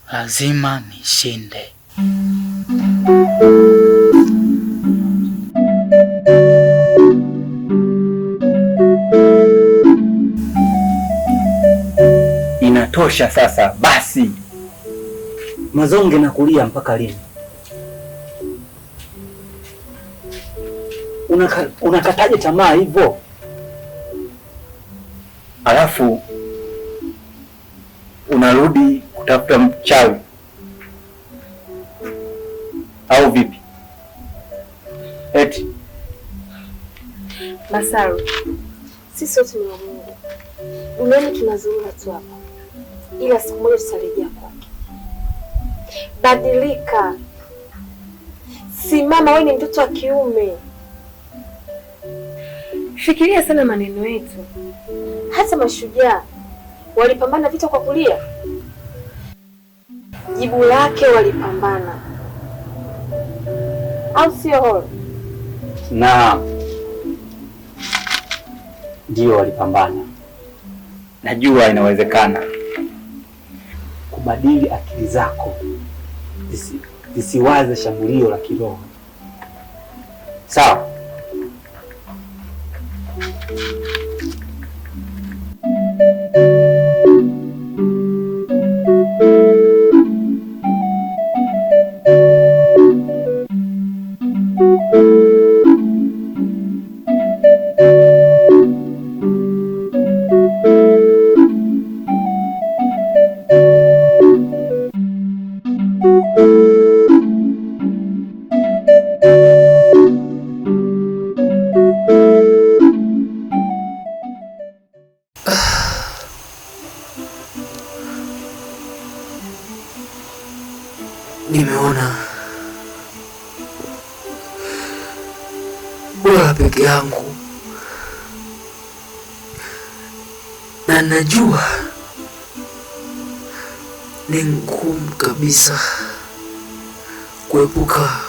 lazima nishinde. Inatosha sasa basi. Mazonge na kulia mpaka lini? Unakataje tamaa hivyo? Alafu unarudi kutafuta mchawi au vipi? Eti Masaru, sisi wote ni wa Mungu. Duniani tunazurura tu hapa, ila siku moja tutarejea kwake. Badilika, simama, wewe ni mtoto wa kiume. Fikiria sana maneno yetu. Hata mashujaa walipambana vita kwa kulia. Jibu lake walipambana, au sio horo? Na ndio walipambana. Najua inawezekana kubadili akili zako zisiwaze shambulio la kiroho. Sawa? Nimeona bora peke yangu, na najua ni ngumu kabisa kuepuka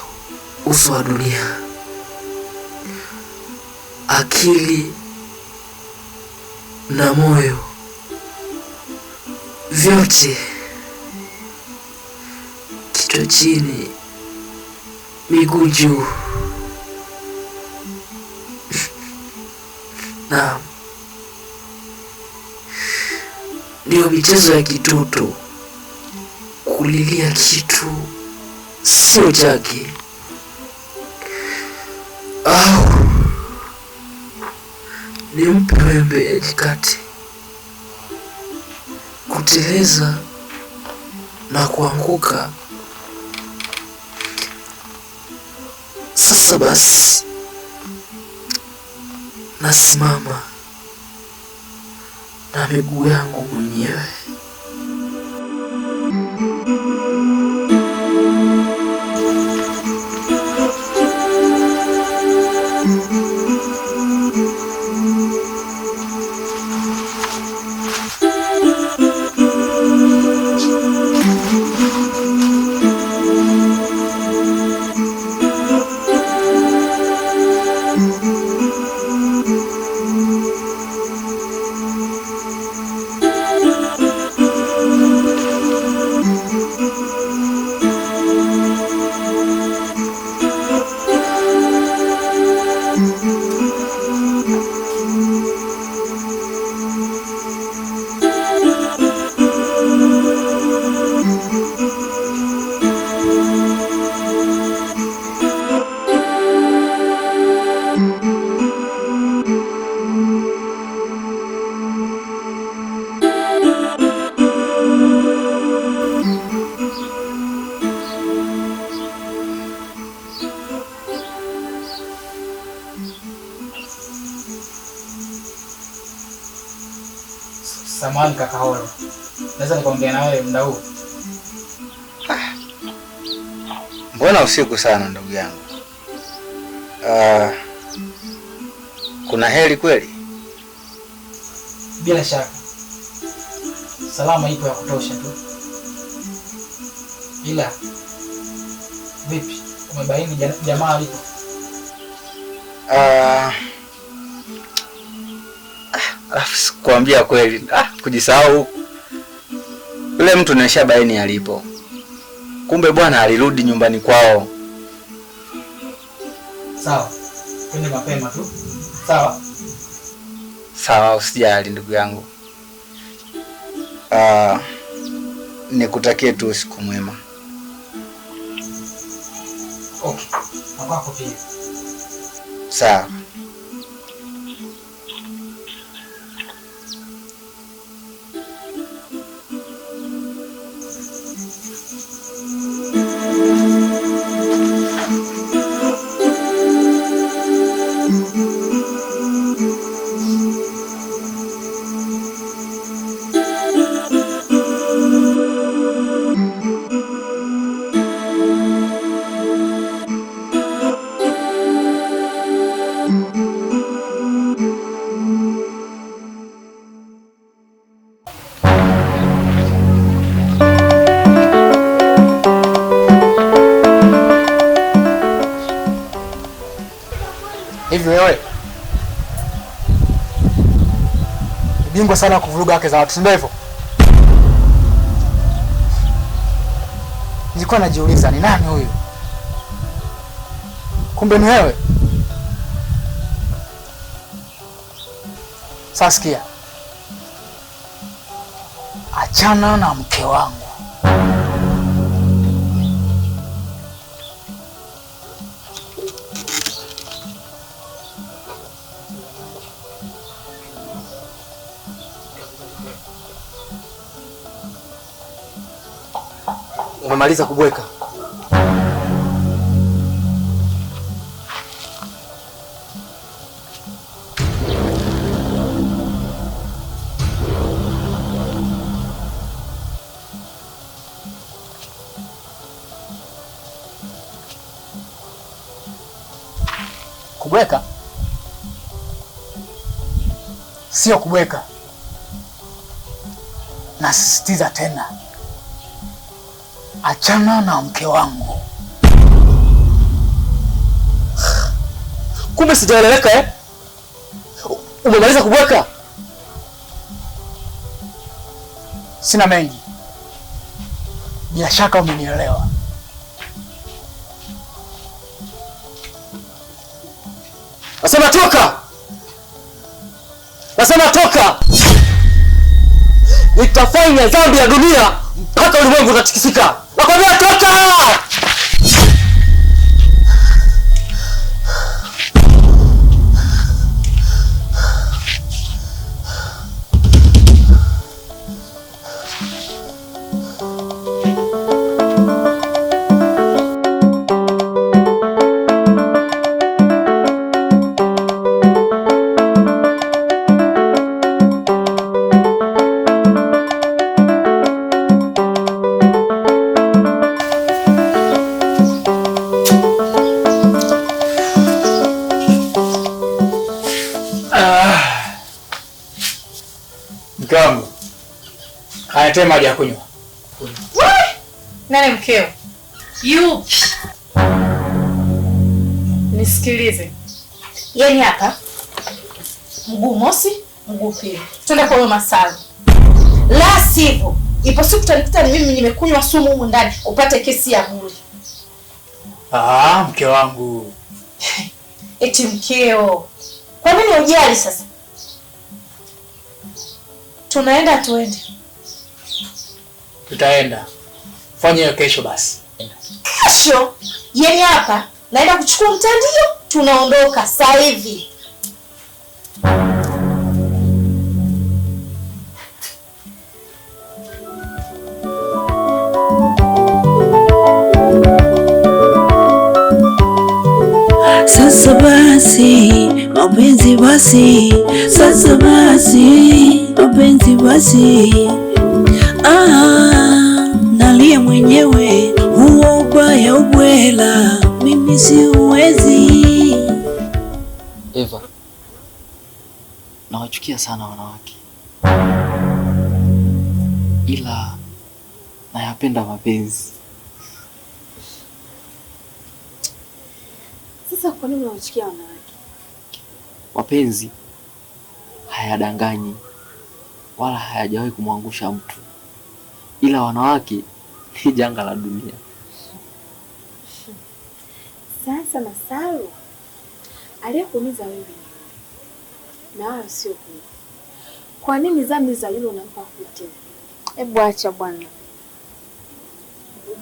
uso wa dunia. Akili na moyo vyote kichwa chini, miguu juu. Na ndio michezo ya kitoto, kulilia kitu sio chake, au nimpe wembe ya jikati, kuteleza na kuanguka. Sasa basi, nasimama na miguu yangu mwenyewe. Samahani kaka Horo, naweza nikaongea na wewe muda huu? Mbona usiku sana ndugu yangu? Kuna heri kweli? Bila shaka. Salama ipo ya kutosha tu. Ila vipi, umebaini jamaa alipo? Alafu kuambia kweli, kujisahau. Yule mtu nishabaini alipo. Kumbe bwana alirudi nyumbani kwao. Sawa. Twende mapema tu. Sawa. Sawa, usijali ndugu yangu. Nikutakie tu usiku mwema. Okay. Na kwako pia. Sawa. Hivi wewe bingwa sana kuvuruga haki za watu, ndio hivyo? Nilikuwa najiuliza ni nani huyu, kumbe ni wewe. Sasa sikia, achana na mke wangu. Umemaliza kubweka? Kubweka sio kubweka, nasisitiza tena, achana na mke wangu. Kumbe sijaeleweka eh? Umemaliza kubweka? Sina mengi, bila shaka umenielewa. Nasema toka! Nasema toka! Nitafanya dhambi ya dunia mpaka ulimwengu utatikisika. Nakwambia toka! Mke wangu, hayatema maji ya kunywa. Nani mkeo? Yupi? Nisikilize. Yaani hapa mguu mosi, mguu pili. Twende kwa Masala. La sivyo, ipo siku utanikuta ni mimi nimekunywa sumu humu ndani upate kesi ya bure. Mke wangu. Eti mkeo. Kwa nini hujali sasa? Tunaenda tuende. Tutaenda. Fanya hiyo kesho basi. Kesho? Yaani hapa naenda kuchukua mtandio, tunaondoka sasa hivi. Sasa basi mapenzi basi, sasa basi mapenzi basi, nalia mwenyewe, huo ubaya ubwela, mimi siwezi. Eva, nawachukia sana wanawake, ila nayapenda mapenzi. Sasa kwa nini unawachukia wanawake? Mapenzi hayadanganyi wala hayajawahi kumwangusha mtu. ila wanawake ni janga la dunia. Sasa Masalu, aliyekuumiza wewe na wala sio huyo. Kwa nini dhambi za yule unampa kuti? Hebu acha bwana.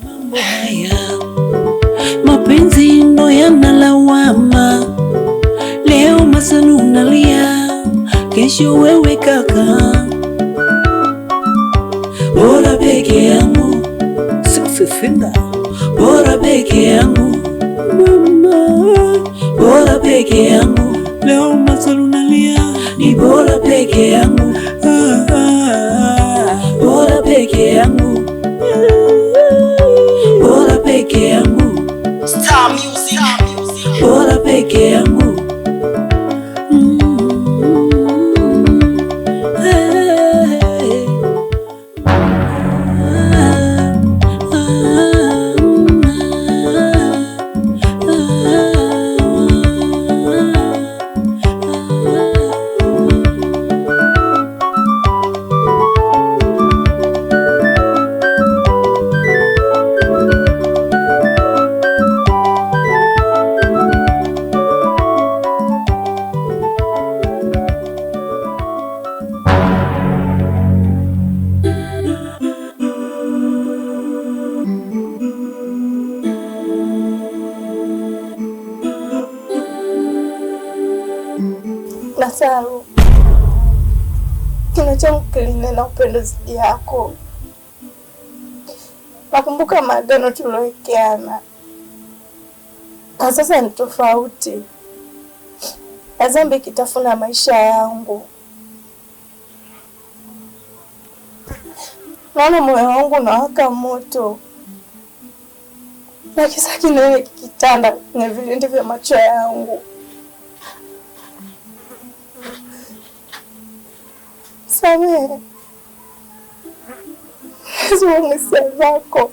Mambo haya mapenzi ndo yanalawama. Leo Masalu unalia, kesho wewe kaka. Bora peke yangu, sikufifinda. Bora peke yangu mama, bora peke yangu. Leo Masalu unalia, ni bora peke yangu. Bora peke yangu, bora peke yangu. Star Music. Bora peke yangu. Masalu, kinywa changu kilinena upendo zidi yako. Nakumbuka maagano tulowekeana, na sasa ni tofauti. Dhambi ikitafuna maisha yangu. Naona moyo wangu unawaka moto, na kisa kinene kikitanda kwenye vilindi vya macho yangu. Samehe, zungumza zako.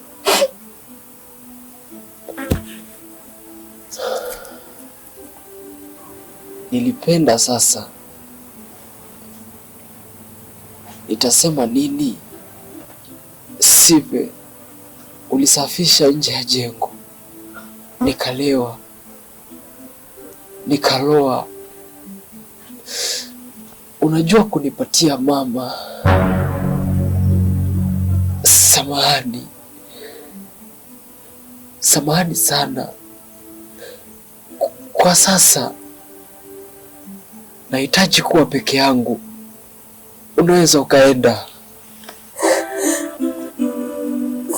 Nilipenda, sasa nitasema nini? Sipe, ulisafisha nje ya jengo, nikalewa, nikaloa. Unajua kunipatia mama. Samahani, samahani sana. Kwa sasa nahitaji kuwa peke yangu. Unaweza ukaenda.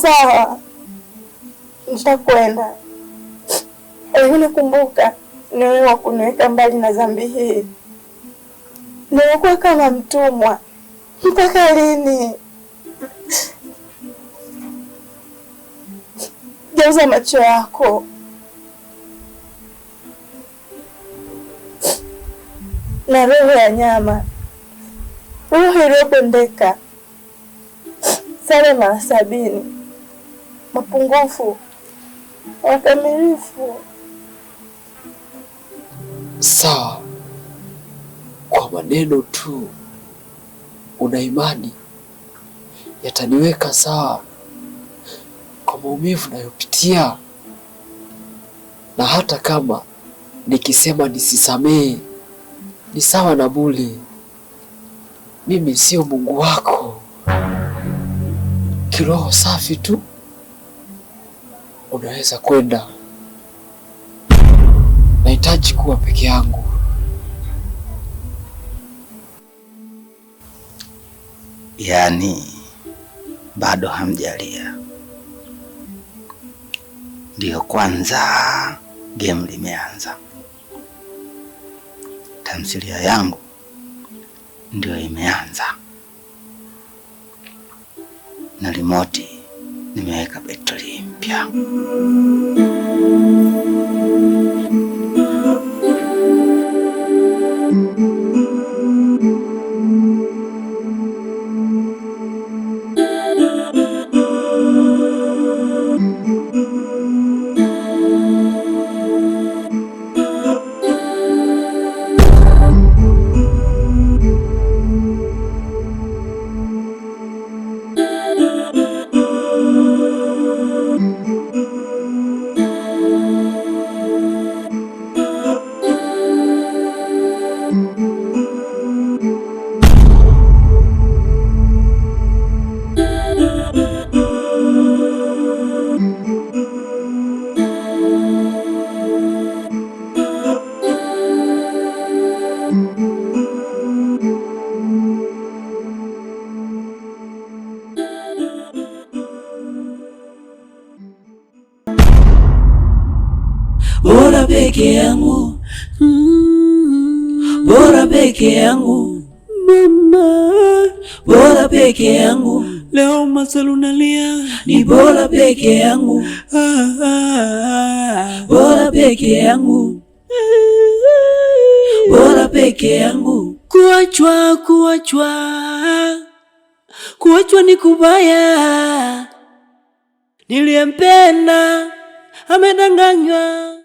Sawa, nitakwenda. Lakini kumbuka, ni wewe wa kuniweka mbali na dhambi hii. Nimekuwa kama mtumwa. Mpaka lini? Geuza macho yako. Na roho ya nyama, roho iliyopondeka, sare mara 70, mapungufu, wakamilifu. Sawa, kwa maneno tu una imani yataniweka sawa kwa maumivu nayopitia, na hata kama nikisema nisisamehe ni sawa na bure. Mimi sio Mungu wako. Kiroho safi tu unaweza kwenda. Nahitaji kuwa peke yangu. Yaani bado hamjalia? Ndiyo kwanza game limeanza. Tamthilia yangu ndio imeanza, na remote nimeweka betri mpya. peke yangu, bora peke yangu mama, bora peke yangu. Leo Masalu nalia, ni bora peke yangu, bora peke yangu, bora peke yangu. Kuachwa ni kubaya, niliyempenda amedanganywa.